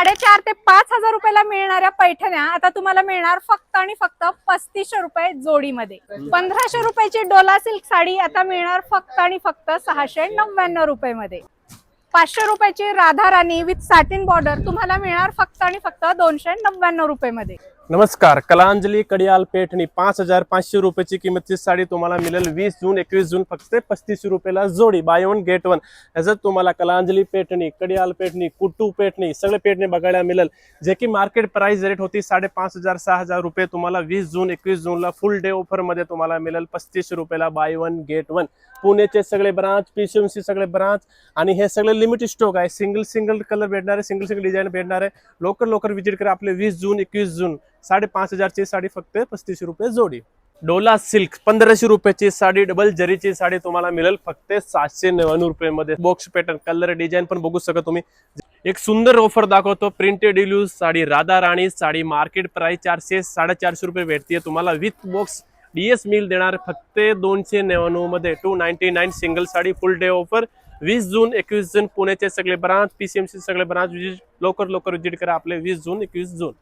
4,500 ते 5,000 रुपयाला मिळणाऱ्या पैठण्या आता तुम्हाला मिळणार फक्त आणि फक्त 3500 रुपये जोडीमध्ये. 1500 रुपयाची डोला सिल्क साडी आता मिळणार फक्त आणि फक्त 699 रुपये मध्ये. 500 रुपयाची राधा राणी विथ सॅटिन बॉर्डर तुम्हाला मिळणार फक्त आणि फक्त 299 रुपये मध्ये. नमस्कार, कलांजली कडियाल पैठणी 5500 रुपयाची किंमतची साडी तुम्हाला मिळेल 20 जून 21 जून फक्त 3500 रुपयाला जोडी. By one get one. याच्यात तुम्हाला कलांजली पैठणी, कडियाल पैठणी, कुट्टू पैठणी सगळे पैठणी बघायला मिळेल, जे की मार्केट प्राइस रेट होती 5,500 6,000 रुपये. तुम्हाला 20 जून 21 जूनला फुल डे ऑफर मध्ये तुम्हाला मिळेल 3500 रुपयाला बाय वन गेट वन. पुण्याचे सगळे ब्रांच, पीसीएमसी सगळे ब्रांच आणि हे सगळे लिमिटेड स्टॉक आहे. सिंगल कलर भेटणार आहे, सिंगल डिझाईन भेटणार आहे. लवकर विजिट करा. आपले 20 जून 21 जून 5,500 ची साडी फक्त 3500 रुपये जोडी. डोला सिल्क 1500 रुपयाची साडी, डबल जरीची साडी तुम्हाला मिळेल फक्त 799 रुपये मध्ये. बॉक्स पॅटर्न, कलर, डिझाईन पण बघू शकता तुम्ही. एक सुंदर ऑफर दाखवतो. प्रिंटेड डिल्यूज साडी, राधा राणी साडी मार्केट प्राइस 400 450 रुपये भेटते. तुम्हाला विथ बॉक्स डीएस मिल देणार फक्त 299 मध्ये. 299 सिंगल साडी, फुल डे ऑफर. 20 जून 21 जून पुण्याचे सगळे ब्रांच, पीसीएमसी सगळे ब्रांच लवकर विजिट करा. आपले 20 जून 21 जून.